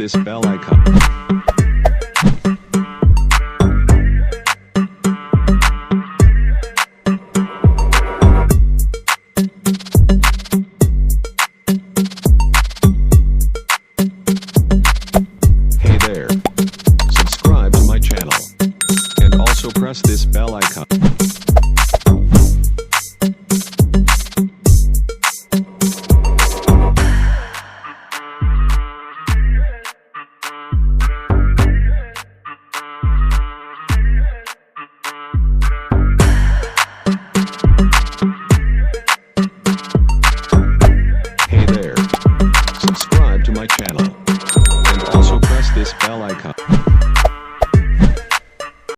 this bell icon. Hey there. Subscribe to my channel. And also press this bell icon. Hey there. Subscribe to my channel. And also press this bell icon.